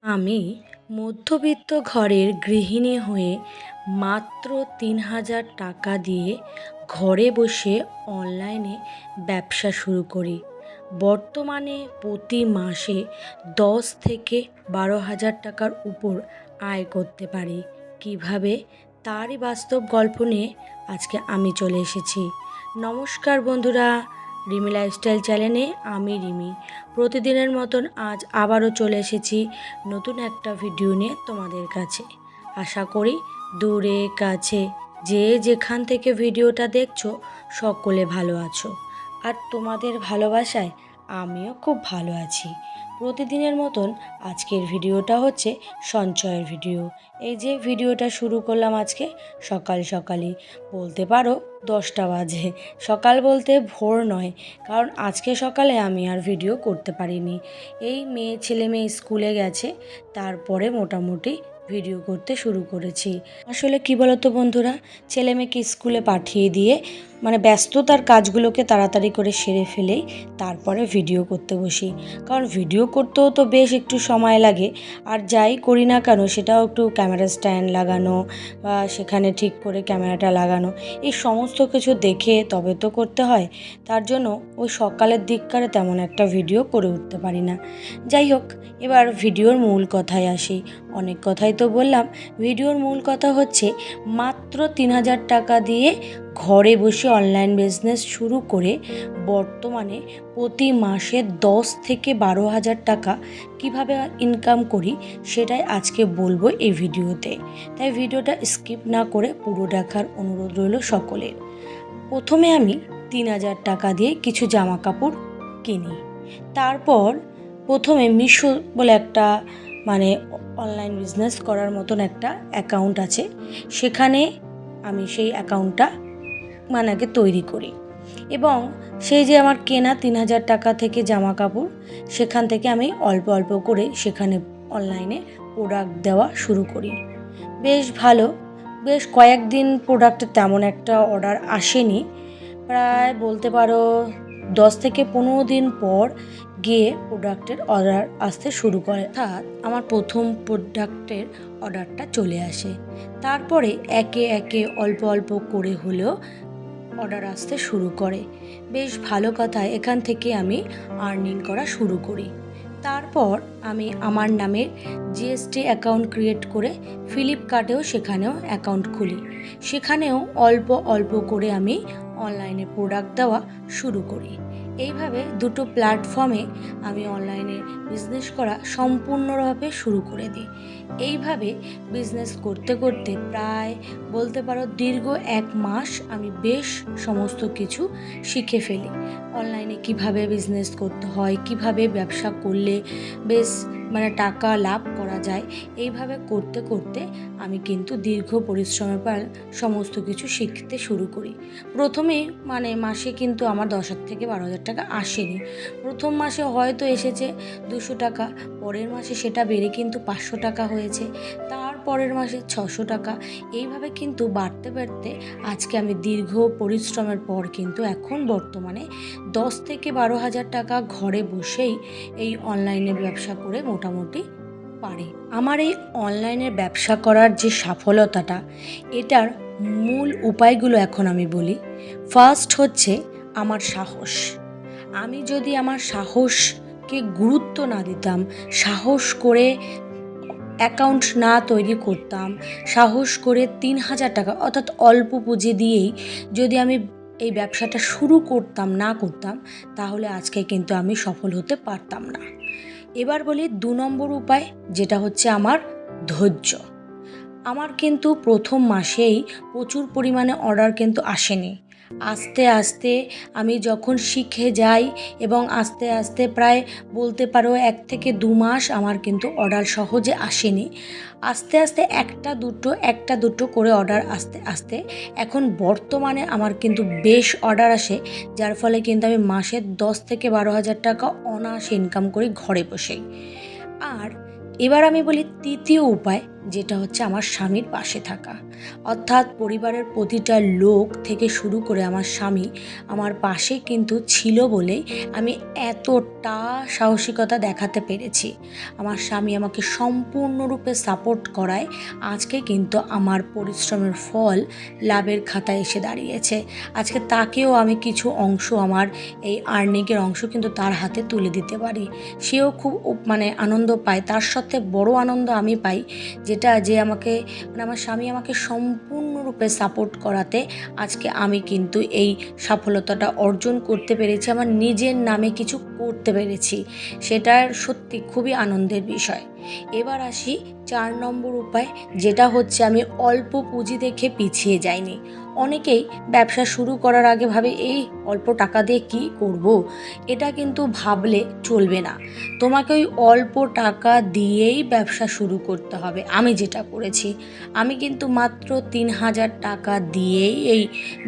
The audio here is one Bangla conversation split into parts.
আমি মধ্যবিত্ত ঘরের গৃহিণী হয়ে মাত্র ৩,০০০ টাকা দিয়ে ঘরে বসে অনলাইনে ব্যবসা শুরু করি। বর্তমানে প্রতি মাসে ১০ থেকে ১২ হাজার টাকার উপর আয় করতে পারি। কিভাবে, তারই বাস্তব গল্প নিয়ে আজকে আমি চলে এসেছি। নমস্কার বন্ধুরা, রিমি লাইফস্টাইল চ্যানেলে আমি রিমি প্রতিদিনের মতন আজ আবারও চলে এসেছি নতুন একটা ভিডিও নিয়ে তোমাদের কাছে। আশা করি দূরে কাছে যে যেখান থেকে ভিডিওটা দেখছো সকলে ভালো আছো, আর তোমাদের ভালোবাসায় আমিও খুব ভালো আছি। প্রতিদিনের মতন আজকের ভিডিওটা হচ্ছে সঞ্চয়ের ভিডিও। এই যে ভিডিওটা শুরু করলাম আজকে সকাল সকালই, বলতে পারো 10টা বাজে। সকাল বলতে ভোর নয়, কারণ আজকে সকালে আমি আর ভিডিও করতে পারিনি। এই ছেলে মেয়ে স্কুলে গেছে, তারপরে মোটামুটি ভিডিও করতে শুরু করেছি। আসলে কি বলতো বন্ধুরা, ছেলে মেয়েকে স্কুলে পাঠিয়ে দিয়ে ব্যস্ততার কাজগুলোকে তাড়াতাড়ি করে সেরে ফেলেই তারপরে ভিডিও করতে বসি। কারণ ভিডিও করতেও তো বেশ একটু সময় লাগে, আর যাই করি না কেন সেটাও একটু ক্যামেরা স্ট্যান্ড লাগানো বা সেখানে ঠিক করে ক্যামেরাটা লাগানো, এই সমস্ত কিছু দেখে তবে তো করতে হয়। তার জন্য ওই সকালের দিককারে তেমন একটা ভিডিও করে উঠতে পারি না। যাই হোক, এবার ভিডিওর মূল কথায় আসি। অনেক কথাই তো বললাম, ভিডিওর মূল কথা হচ্ছে মাত্র ৩,০০০ টাকা দিয়ে ঘরে বসে অনলাইন বিজনেস শুরু করে বর্তমানে প্রতি মাসে ১০ থেকে ১২ হাজার টাকা কীভাবে ইনকাম করি সেটাই আজকে বলবো এই ভিডিওতে। তাই ভিডিওটা স্কিপ না করে পুরো দেখার অনুরোধ রইল সকলের। প্রথমে আমি ৩,০০০ টাকা দিয়ে কিছু জামা কাপড় কিনি। তারপর প্রথমে মিশো বলে একটা অনলাইন বিজনেস করার মতন একটা অ্যাকাউন্ট আছে, সেখানে আমি সেই অ্যাকাউন্টটা আগে তৈরি করি এবং সেই যে আমার কেনা ৩,০০০ টাকা থেকে জামা কাপড়, সেখান থেকে আমি অল্প অল্প করে সেখানে অনলাইনে প্রোডাক্ট দেওয়া শুরু করি। বেশ ভালো, বেশ কয়েকদিন প্রোডাক্টের তেমন একটা অর্ডার আসেনি। প্রায় বলতে পারো 10 থেকে 15 দিন পর গিয়ে প্রোডাক্টের অর্ডার আসতে শুরু করে, অর্থাৎ আমার প্রথম প্রোডাক্টের অর্ডারটা চলে আসে। তারপরে একে একে অল্প অল্প করে হলেও অর্ডার আসতে শুরু করে। বেশ ভালো কথা, এখান থেকে আমি আর্নিং করা শুরু করি। তারপর আমি আমার নামের জিএসটি অ্যাকাউন্ট ক্রিয়েট করে ফ্লিপকার্টেও সেখানেও অ্যাকাউন্ট খুলি। সেখানেও অল্প অল্প করে আমি অনলাইনে প্রোডাক্ট দেওয়া শুরু করি। এইভাবে দুটো প্ল্যাটফর্মে আমি অনলাইনে বিজনেস করা সম্পূর্ণভাবে শুরু করে দিই। এইভাবে বিজনেস করতে করতে প্রায় বলতে পারো দীর্ঘ 1 মাস আমি বেশ সমস্ত কিছু শিখে ফেলি। অনলাইনে কিভাবে বিজনেস করতে হয়, কিভাবে ব্যবসা করলে বেশ টাকা লাভ করা যায়, এইভাবে করতে করতে আমি কিন্তু দীর্ঘ পরিশ্রমের পর সমস্ত কিছু শিখতে শুরু করি। প্রথমেই মাসে কিন্তু আমার 10 থেকে 12 হাজার টাকা আসেনি। প্রথম মাসে হয়তো এসেছে 200 টাকা, পরের মাসে সেটা বেড়ে কিন্তু 500 টাকা হয়েছে, তারপরের মাসে 600 টাকা। এইভাবে কিন্তু বাড়তে বাড়তে আজকে আমি দীর্ঘ পরিশ্রমের পর কিন্তু এখন বর্তমানে 10 থেকে 12 হাজার টাকা ঘরে বসেই এই অনলাইনের ব্যবসা করে মোটামুটি পারি। আমার এই অনলাইনের ব্যবসা করার যে সফলতাটা, এটার মূল উপায়গুলো এখন আমি বলি। ফার্স্ট হচ্ছে আমার সাহস। আমি যদি আমার সাহসকে গুরুত্ব না দিতাম, সাহস করে অ্যাকাউন্ট না তৈরি করতাম, সাহস করে ৩,০০০ টাকা অর্থাৎ অল্প পুঁজি দিয়েই যদি আমি এই ব্যবসাটা শুরু করতাম, তাহলে আজকে কিন্তু আমি সফল হতে পারতাম না। এবার বলি 2 নম্বর উপায়, যেটা হচ্ছে আমার ধৈর্য। আমার কিন্তু প্রথম মাসেই প্রচুর পরিমাণে অর্ডার কিন্তু আসেনি। আস্তে আস্তে আমি যখন শিখে যাই এবং আস্তে আস্তে প্রায় বলতে পারো 1 থেকে 2 মাস আমার কিন্তু অর্ডার সহজে আসেনি। আস্তে আস্তে একটা দুটো করে অর্ডার আস্তে আস্তে এখন বর্তমানে আমার কিন্তু বেশ অর্ডার আসে, যার ফলে কিন্তু আমি মাসে 10 থেকে 12 হাজার টাকা অনায়াসে ইনকাম করি ঘরে বসেই। আর এবার আমি বলি তৃতীয় উপায়, যেটা হচ্ছে আমার স্বামীর পাশে থাকা। অর্থাৎ পরিবারের প্রতিটা লোক থেকে শুরু করে আমার স্বামী আমার পাশে কিন্তু ছিল বলেই আমি এতটা সাহসিকতা দেখাতে পেরেছি। আমার স্বামী আমাকে সম্পূর্ণরূপে সাপোর্ট করায় আজকে কিন্তু আমার পরিশ্রমের ফল লাভের খাতায় এসে দাঁড়িয়েছে। আজকে তাকেও আমি কিছু অংশ, আমার এই আর্নিংয়ের অংশ কিন্তু তার হাতে তুলে দিতে পারি। সেও খুব আনন্দ পায়। তার সাথে বড় আনন্দ আমি পাই, যেটা যে আমাকে আমার স্বামী আমাকে সম্পূর্ণরূপে সাপোর্ট করাতে আজকে আমি কিন্তু এই সফলতাটা অর্জন করতে পেরেছি, আমার নিজের নামে কিছু করতে পেরেছি। সেটার সত্যি খুবই আনন্দের বিষয়। এবার আসি 4 নম্বর উপায়, যেটা হচ্ছে আমি অল্প পুঁজি দেখে পিছিয়ে যাইনি। অনেকেই ব্যবসা শুরু করার আগে ভাবে এই অল্প টাকা দিয়ে কী করব। এটা কিন্তু ভাবলে চলবে না। তোমাকে ওই অল্প টাকা দিয়েই ব্যবসা শুরু করতে হবে। আমি যেটা করেছি, আমি কিন্তু মাত্র 3,000 টাকা দিয়েই এই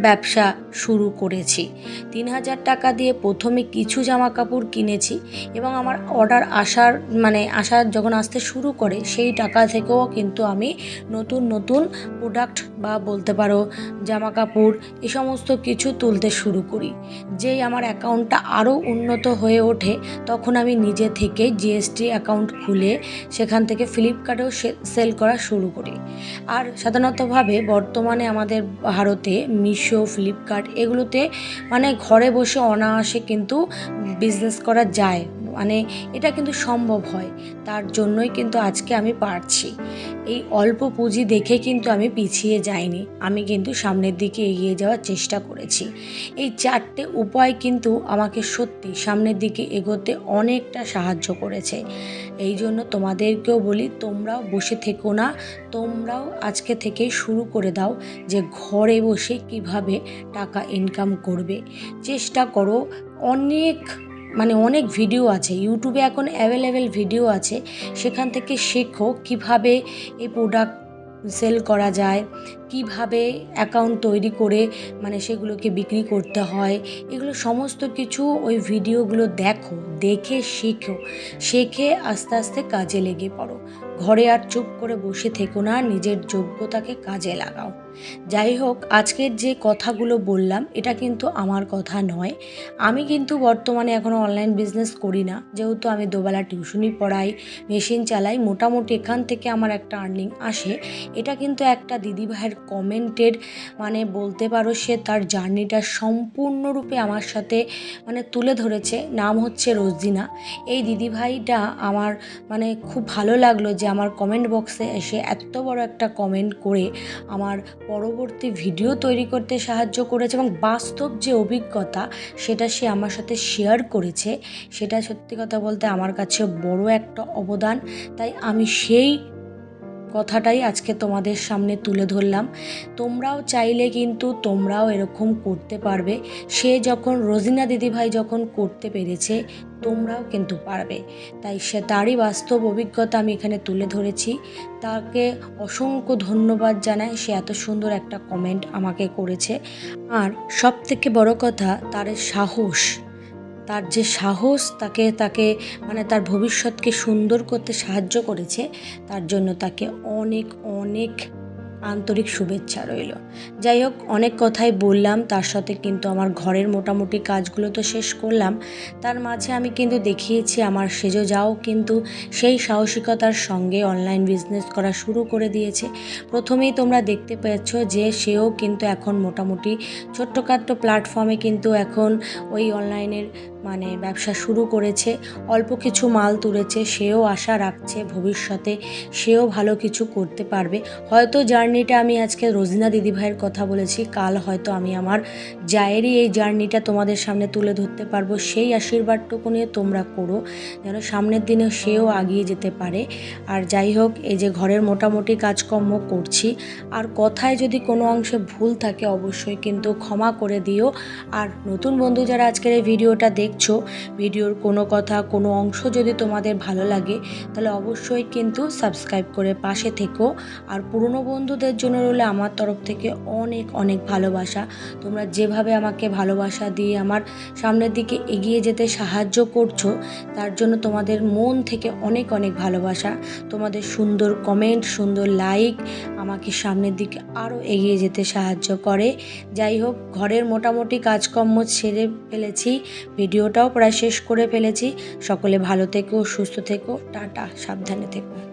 ব্যবসা শুরু করেছি। 3,000 টাকা দিয়ে প্রথমে কিছু জামা কাপড় কিনেছি এবং আমার অর্ডার আসার যখন আসতে শুরু করে সেই টাকা থেকেও কিন্তু আমি নতুন নতুন প্রোডাক্ট বা বলতে পারো জামা কাপড় এই সমস্ত কিছু তুলতে শুরু করি। যেই আমার অ্যাকাউন্টটা আরও উন্নত হয়ে ওঠে তখন আমি নিজে থেকে জিএসটি অ্যাকাউন্ট খুলে সেখান থেকে ফ্লিপকার্টেও সেল করা শুরু করি। আর সাধারণতভাবে বর্তমানে আমাদের ভারতে মিশো, ফ্লিপকার্ট এগুলোতে ঘরে বসে অনায়াসে কিন্তু বিজনেস করা যায়। এটা কিন্তু সম্ভব হয়। তার জন্যই কিন্তু আজকে আমি পারছি। এই অল্প পুঁজি দেখে কিন্তু আমি পিছিয়ে যাইনি। আমি কিন্তু সামনের দিকে এগিয়ে যাওয়ার চেষ্টা করেছি। এই 4টে উপায় কিন্তু আমাকে সত্যি সামনের দিকে এগোতে অনেকটা সাহায্য করেছে। এই জন্য তোমাদেরকেও বলি, তোমরাও বসে থেকো না। তোমরাও আজকে থেকে শুরু করে দাও যে ঘরে বসে কিভাবে টাকা ইনকাম করবে। চেষ্টা করো। অনেক ভিডিও আছে ইউটিউবে, এখন অ্যাভেলেবেল ভিডিও আছে। সেখান থেকে শেখো কিভাবে এই প্রোডাক্ট সেল করা যায়, কিভাবে অ্যাকাউন্ট তৈরি করে সেগুলোকে বিক্রি করতে হয়। এগুলো সমস্ত কিছু ওই ভিডিওগুলো দেখো, দেখে শেখো। শিখে আস্তে আস্তে কাজে লেগে পড়ো। ঘরে আর চুপ করে বসে থেকো না, নিজের যোগ্যতাকে কাজে লাগাও। যাই হোক, আজকের যে কথাগুলো বললাম এটা কিন্তু আমার কথা নয়। আমি কিন্তু বর্তমানে এখনও অনলাইন বিজনেস করি না, যেহেতু আমি দুবেলা টিউশনি পড়াই, মেশিন চালাই, মোটামুটি এখান থেকে আমার একটা আর্নিং আসে। এটা কিন্তু একটা দিদিভাইয়ের কমেন্টের বলতে পারো, সে তার জার্নিটা সম্পূর্ণরূপে আমার সাথে তুলে ধরেছে। নাম হচ্ছে রোজিনা। এই দিদিভাইটা আমার খুব ভালো লাগলো যে আমার কমেন্ট বক্সে এসে এত বড় একটা কমেন্ট করে আমার পরবর্তী ভিডিও তৈরি করতে সাহায্য করেছে এবং বাস্তব যে অভিজ্ঞতা সেটা সে আমার সাথে শেয়ার করেছে। সেটা সত্যি কথা বলতে আমার কাছে বড় একটা অবদান। তাই আমি সেই কথাটাই আজকে তোমাদের সামনে তুলে ধরলাম। তোমরাও চাইলে কিন্তু তোমরাও এরকম করতে পারবে। সে যখন রোজিনা দিদিভাই যখন করতে পেরেছে, তোমরাও কিন্তু পারবে। তাই সে তারই বাস্তব অভিজ্ঞতা আমি এখানে তুলে ধরেছি। তাকে অসংখ্য ধন্যবাদ জানাই, সে এত সুন্দর একটা কমেন্ট আমাকে করেছে। আর সবথেকে বড় কথা, তার যে সাহস তাকে তার ভবিষ্যৎকে সুন্দর করতে সাহায্য করেছে। তার জন্য তাকে অনেক অনেক আন্তরিক শুভেচ্ছা রইল। যাই হোক, অনেক কথাই বললাম, তার সাথে কিন্তু আমার ঘরের মোটামুটি কাজগুলো তো শেষ করলাম। তার মাঝে আমি কিন্তু দেখিয়েছি আমার সেজো যাও কিন্তু সেই সাহসিকতার সঙ্গে অনলাইন বিজনেস করা শুরু করে দিয়েছে। প্রথমেই তোমরা দেখতে পেয়েছ যে সেও কিন্তু এখন মোটামুটি ছোট্টখাট্টো প্ল্যাটফর্মে কিন্তু এখন ওই অনলাইনের ব্যবসা শুরু করেছে। অল্প কিছু মাল তুলেছে। সেও আশা রাখছে ভবিষ্যতে সেও ভালো কিছু করতে পারবে। হয়তো জার্নিটা আমি আজকে রোজিনা দিদিভাইয়ের কথা বলেছি, কাল হয়তো আমি আমার জায়েরই এই জার্নিটা তোমাদের সামনে তুলে ধরতে পারবো। সেই আশীর্বাদটুকু নিয়ে তোমরা করো যেন সামনের দিনে সেও এগিয়ে যেতে পারে। আর যাই হোক, এই যে ঘরের মোটামুটি কাজকর্ম করছি, আর কথায় যদি কোনো অংশে ভুল থাকে অবশ্যই কিন্তু ক্ষমা করে দিও। আর নতুন বন্ধু যারা আজকের এই ভিডিওটা দেখছো, ভিডিওর কোনো কথা কোনো অংশ যদি তোমাদের ভালো লাগে তাহলে অবশ্যই কিন্তু সাবস্ক্রাইব করে পাশে থেকো। আর পুরনো বন্ধু বন্ধুদের জন্য রইল আমার তরফ থেকে অনেক অনেক ভালোবাসা। তোমরা যেভাবে আমাকে ভালোবাসা দিয়ে আমার সামনের দিকে এগিয়ে যেতে সাহায্য করছো, তার জন্য তোমাদের মন থেকে অনেক অনেক ভালোবাসা। তোমাদের সুন্দর কমেন্ট, সুন্দর লাইক আমাকে সামনের দিকে আরও এগিয়ে যেতে সাহায্য করে। যাই হোক, ঘরের মোটামুটি কাজকর্ম সেরে ফেলেছি, ভিডিওটাও প্রায় শেষ করে ফেলেছি। সকলে ভালো থেকো, সুস্থ থেকো, টাটা, সাবধানে থেকো।